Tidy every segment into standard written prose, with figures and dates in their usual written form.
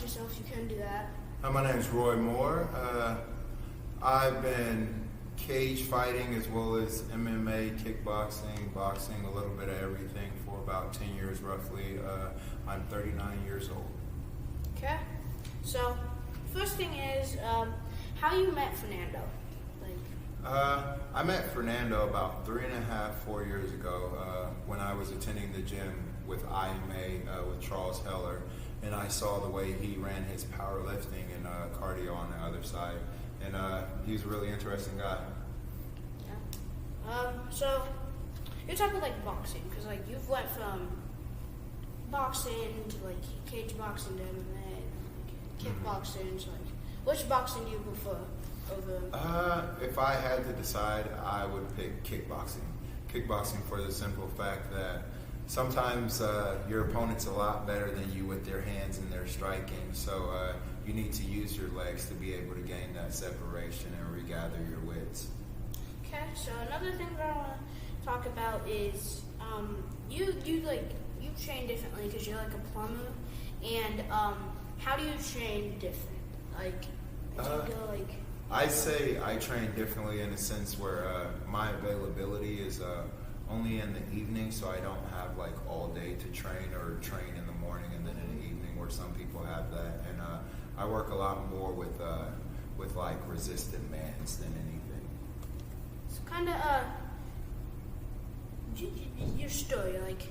yourself, you can do that. My name is Roy Moore. I've been cage fighting as well as MMA, kickboxing, boxing, a little bit of everything for about 10 years roughly. I'm 39 years old. Okay. So, first thing is, how you met Fernando? I met Fernando about 3.5, 4 years ago when I was attending the gym with IMA with Charles Heller, and I saw the way he ran his powerlifting and cardio on the other side, and he was a really interesting guy. Yeah. So you're talking like boxing, because like you've went from boxing to like cage boxing to MMA, like kickboxing. So like, which boxing do you prefer over? If I had to decide, I would pick kickboxing. Kickboxing for the simple fact that sometimes your opponent's a lot better than you with their hands and their striking, so you need to use your legs to be able to gain that separation and regather your wits. Okay, so another thing that I want to talk about is you train differently because you're like a plumber, and how do you train different? Like, do you go like? I say I train differently in a sense where my availability is only in the evening, so I don't have like all day to train or train in the morning and then in the evening where some people have that. And I work a lot more with like resistant mans than anything. It's kind of your story, like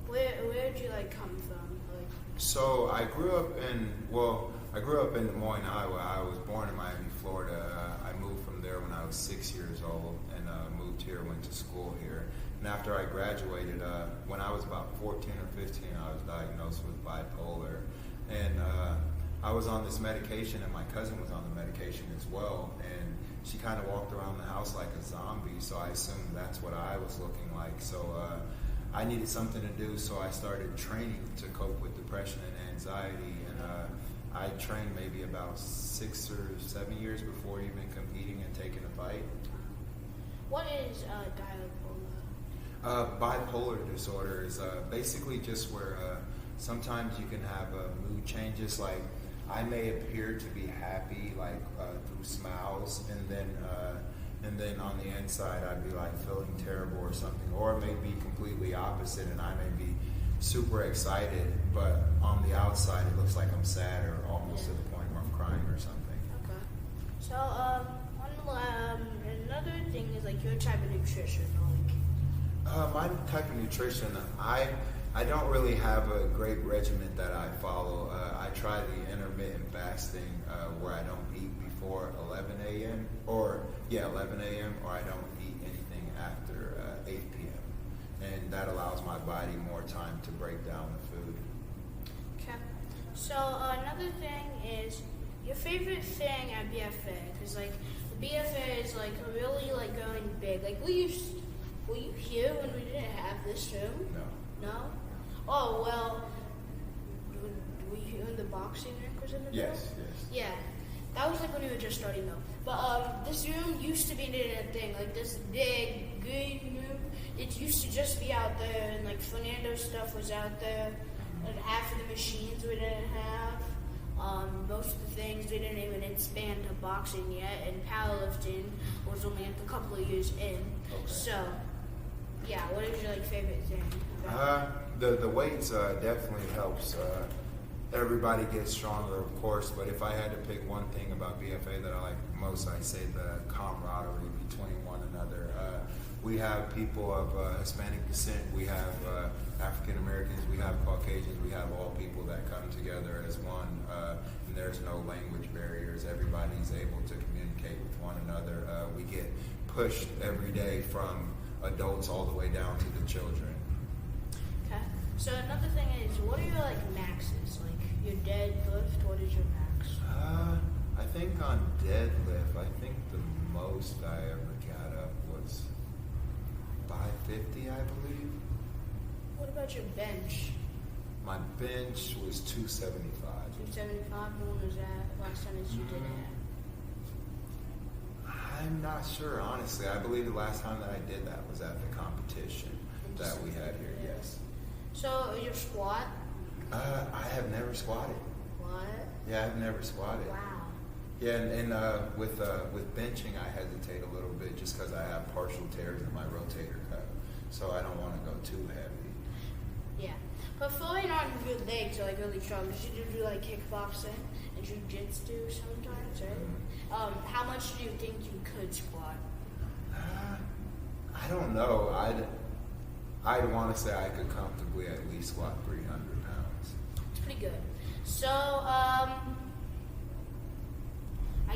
where did you like come from? Like, so I grew up in Des Moines, Iowa. I was born in Miami, Florida. I moved from there when I was 6 years old and moved here, went to school here. And after I graduated, when I was about 14 or 15, I was diagnosed with bipolar. And I was on this medication, and my cousin was on the medication as well. And she kind of walked around the house like a zombie, so I assumed that's what I was looking like. So I needed something to do, so I started training to cope with depression and anxiety. And I trained maybe about 6 or 7 years before even competing and taking a fight. what is bipolar? Bipolar disorder is basically just where sometimes you can have mood changes. Like I may appear to be happy, like through smiles, and then on the inside I'd be like feeling terrible or something, or it may be completely opposite, and I may be super excited, but on the outside it looks like I'm sad or almost to the point where I'm crying or something. Okay. So another thing is like your type of nutrition, like. My type of nutrition, I don't really have a great regimen that I follow. I try the intermittent fasting where I don't eat before 11 a.m. or I don't eat anything after 8 p.m. And that allows my body more time to break down the food. Okay. So another thing is your favorite thing at BFA, because like the BFA is like really like going big. Like were you here when we didn't have this room? No. No? Oh well. Were you here when the boxing rink was in the Yes. Yeah. That was like when we were just starting though. But this room used to be a thing, like this big green room. It used to just be out there, and like Fernando's stuff was out there, and half of the machines we didn't have. Most of the things we didn't even expand to boxing yet, and powerlifting was only a couple of years in. Okay. So, yeah, what is your like favorite thing? The weights definitely helps. Everybody gets stronger, of course, but if I had to pick one thing about BFA that I like most, I'd say the camaraderie between one another. We have people of Hispanic descent, we have African Americans, we have Caucasians, we have all people that come together as one, and there's no language barriers. Everybody's able to communicate with one another. We get pushed every day from adults all the way down to the children. Okay. So another thing is, what are your like maxes? Like your deadlift, what is your max? I think on deadlift, I think the most I ever got up was 550, I believe. What about your bench? My bench was 275. 275, when was that? Last time that you did it? I'm not sure, honestly. I believe the last time that I did that was at the competition that we had here, yes. So your squat? I have never squatted. What? Yeah, I've never squatted. Wow. Yeah, and with benching, I hesitate a little bit just because I have partial tears in my rotator cuff, so I don't want to go too heavy. Yeah, but fully on your legs are like really strong. You do like kickboxing and jiu-jitsu sometimes, right? How much do you think you could squat? I don't know. I'd want to say I could comfortably at least squat 300 pounds. It's pretty good. So, I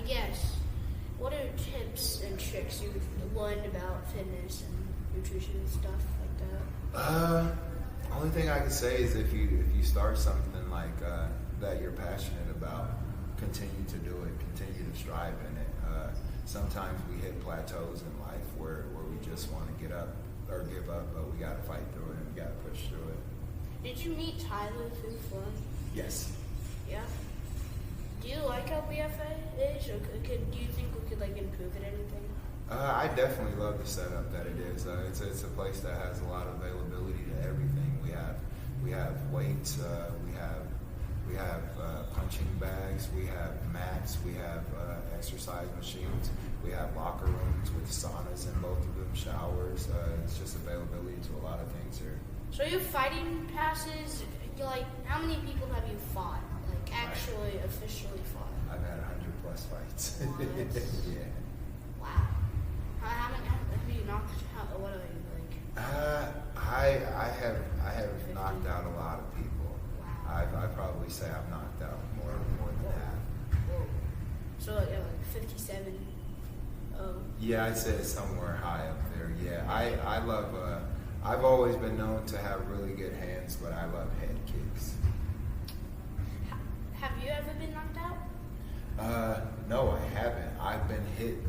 guess, what are tips and tricks you learned about fitness and nutrition and stuff like that? Only thing I can say is if you start something like that you're passionate about, continue to do it, continue to strive in it. Sometimes we hit plateaus in life where we just want to get up or give up, but we got to fight through it and we got to push through it. Did you meet Tyler through fun? Yes. Yeah. Do you like how BFA is, or do you think we could like improve it anything? I definitely love the setup that it is. It's a place that has a lot of availability to everything. We have weights. We have punching bags. We have mats. We have exercise machines. We have locker rooms with saunas in both of them, showers. It's just availability to a lot of things here. So your fighting passes, like how many people have you fought? Like actually officially fought? I've had 100+ fights. Yeah. Wow. How many have you knocked out? What are you like? I have knocked out a lot of people. Wow. I probably say I've knocked out more than half. Whoa. So like 57. Yeah, I'd say it's somewhere high up there. Yeah, I love. I've always been known to have really good hands, but I love head kicks. Have you ever been knocked out? No, I haven't. I've been hit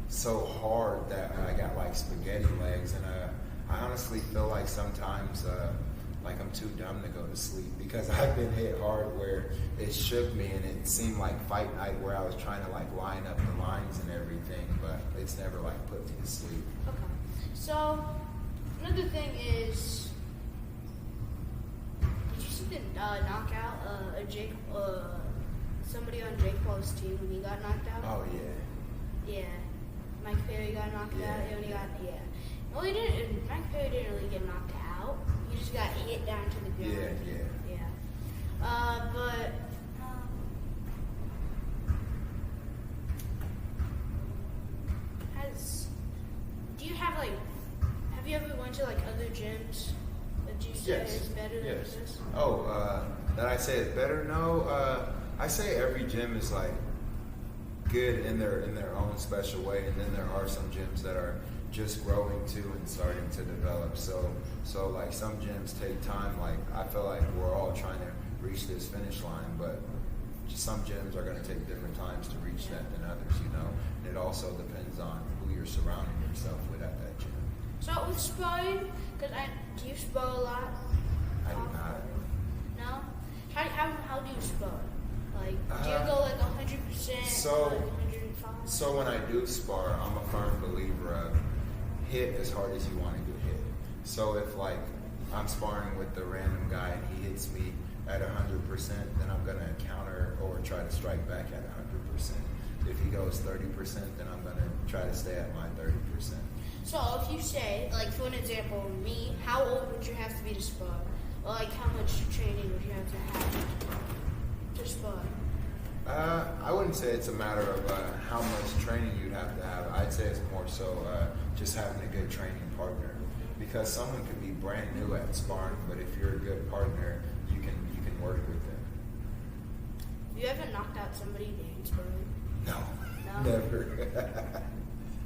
so hard that I got like spaghetti legs, and I honestly feel like sometimes like I'm too dumb to go to sleep because I've been hit hard where it shook me, and it seemed like fight night where I was trying to like line up the lines and everything, but it's never like put me to sleep. Okay. So another thing is, did you see the knockout somebody on Jake Paul's team when he got knocked out? Oh yeah. Yeah. Mike Perry got knocked out. He only got No, he didn't. Mike Perry didn't really get knocked out. He just got hit down to the ground. Yeah. But do you have like? Have you ever went to like other gyms that you say is better than this? Oh, that I say is better? No. I say every gym is like good in their own special way, and then there are some gyms that are just growing too and starting to develop. So like some gyms take time. Like I feel like we're all trying to reach this finish line, but some gyms are going to take different times to reach that than others, you know. And it also depends on who you're surrounding yourself with at that gym. So with sparring, do you spar a lot? I do not. No? How do you spar? Like, do you go like 100%? So- like 105? So when I do spar, I'm a firm believer of hit as hard as you want to get hit. So if like I'm sparring with the random guy and he hits me at 100%, then I'm going to counter or try to strike back at 100%. If he goes 30%, then I'm going to try to stay at my 30%. So if you say, like for an example, me, how old would you have to be to spar? Or like how much training would you have to spar? I wouldn't say it's a matter of how much training you'd have to have. I'd say it's more so just having a good training partner. Because someone could be brand new at sparring, but if you're a good partner, you can work with them. Have you ever knocked out somebody in sparring? No, never.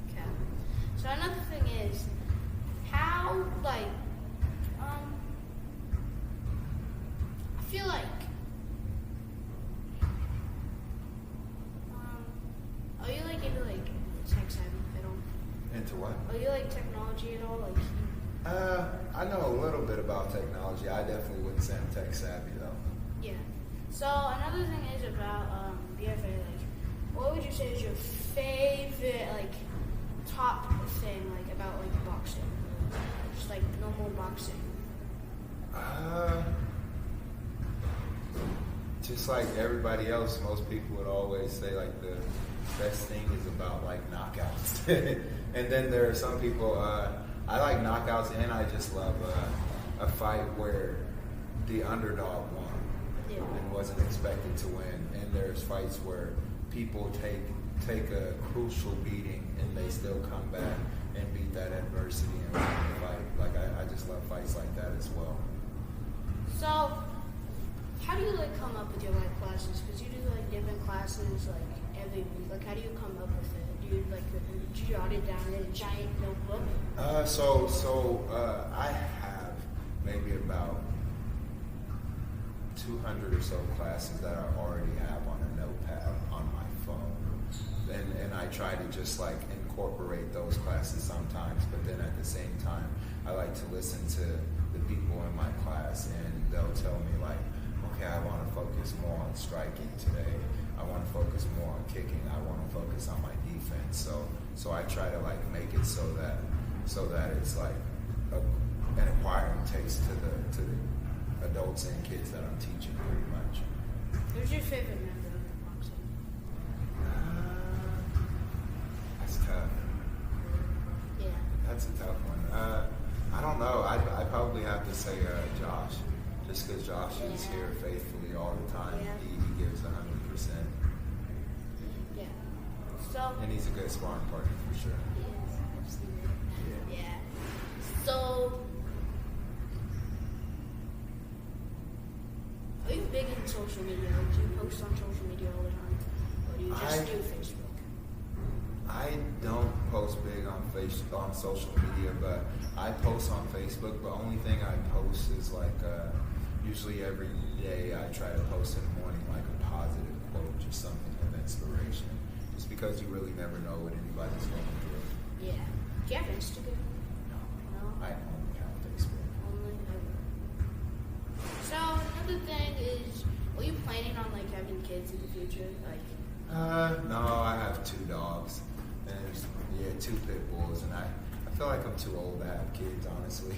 Okay. So another thing is, how like, I feel like, are you like into like tech savvy at all? Into what? Are you like technology at all? Like. I know a little bit about technology. I definitely wouldn't say I'm tech savvy though. Yeah. So another thing is about BFA. Like, what would you say is your favorite like top thing like about like boxing? Just like normal boxing. just like everybody else, most people would always say like the best thing is about like knockouts. And then there are some people, I like knockouts, and I just love a fight where the underdog won and wasn't expected to win. And there's fights where people take a crucial beating and they still come back and beat that adversity and win the fight. Like I just love fights like that as well. So, how do you like come up with your life classes? Because you do like different classes like every week. Like, how do you come up with it? Do you like jot it down in a giant notebook? I have maybe about 200 or so classes that I already have on a notepad on my phone. And I try to just like incorporate those classes sometimes, but then at the same time, I like to listen to the people in my class, and they'll tell me like, okay, I want to focus more on striking today. I want to focus more on kicking. I want to focus on my defense. So I try to like make it so that it's like an acquiring taste to the adults and kids that I'm teaching pretty much. Who's your favorite member of boxing? That's tough. Yeah. That's a tough one. I don't know. I probably have to say Josh, just because Josh is here faithfully all the time. Yeah. He gives 100%. Yeah. So. And he's a good sparring partner for sure. Yes, absolutely. Yeah. So. Are you big in social media? Do you post on social media all the time? Or do you just do Facebook? I don't post big on social media, but I post on Facebook. The only thing I post is like usually every day I try to post in the morning like a positive quote, just something of inspiration. Just because you really never know what anybody's going through. Yeah. Do you have Instagram? No. No? I only have Facebook. Only? So another thing is, are you planning on like having kids in the future? Like. No, I have 2 dogs. And 2 pit bulls, and I feel like I'm too old to have kids, honestly.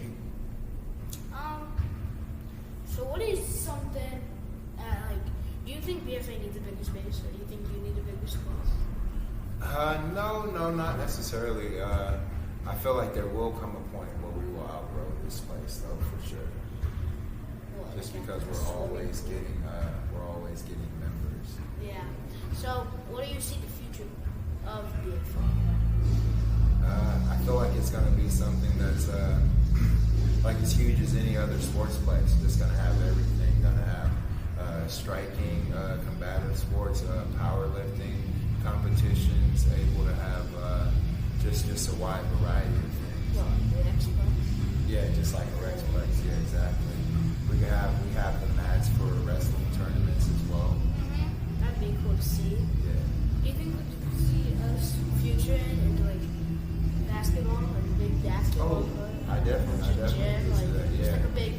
So what is something like? Do you think BFA needs a bigger space, or do you think you need a bigger space? No, not necessarily. I feel like there will come a point where we will outgrow this place, though, for sure. Well, Just because we're always getting members. Yeah. So what do you see the future of BFA? I feel like it's going to be something that's like as huge as any other sports place. Just going to have everything. Going to have striking, combative sports, powerlifting, competitions. Able to have just a wide variety of things. Well, the Expo. Yeah, just like a Rexplex. Yeah, exactly. We have the mats for wrestling tournaments as well. Mm-hmm. That'd be cool to see. Yeah. Do you think we could see us future into like basketball, like a big basketball court? I definitely gym, can see that. Yeah. Like a big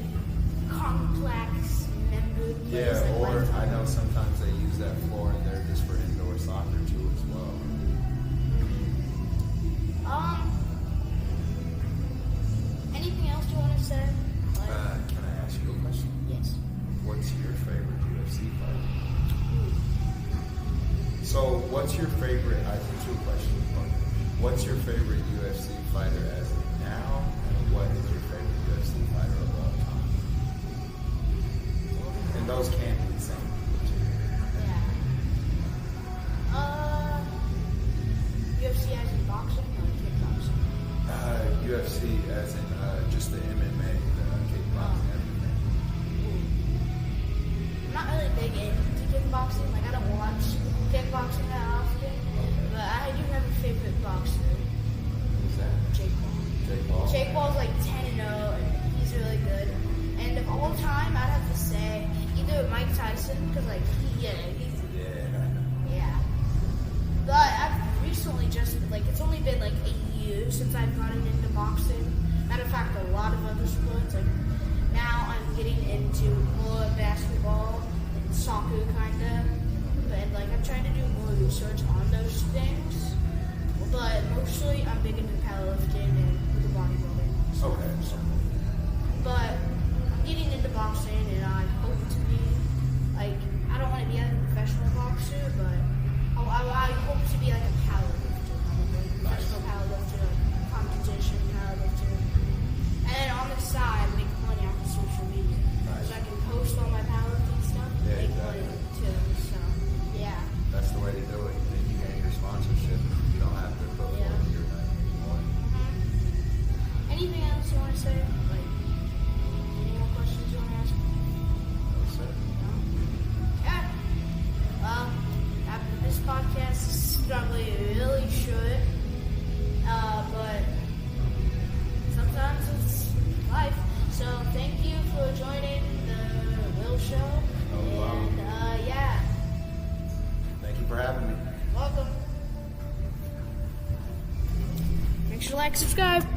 complex member place. Yeah, like or Lifetime. I know sometimes they use that floor in there just for indoor soccer too as well. Anything else you want to say? Like, Can I ask you a question? yes. What's your favorite UFC fighter? So, what's your favorite? I think two questions. What's your favorite UFC fighter as of now, and what is your favorite UFC fighter of all time? And those can't be the same. Yeah. UFC as in boxing or kickboxing? UFC as in just the MMA, kickboxing, everything. I'm not really big into kickboxing. Like, I don't watch kickboxing that often. But I do have a favorite boxer. Who's that? Jake Paul. Jake Paul. Jake Paul's like 10-0, and he's really good. And of all time, I'd have to say either Mike Tyson, because like he's yeah. But I've recently just it's only been like 8 years since I've gotten into boxing. Matter of fact, a lot of other sports. Like now, I'm getting into more basketball and soccer, kinda. And like I'm trying to do more research on those things. But mostly, I'm big into powerlifting and the bodybuilding. Okay. But I'm getting into boxing, and I hope to be like I Make sure to like, subscribe.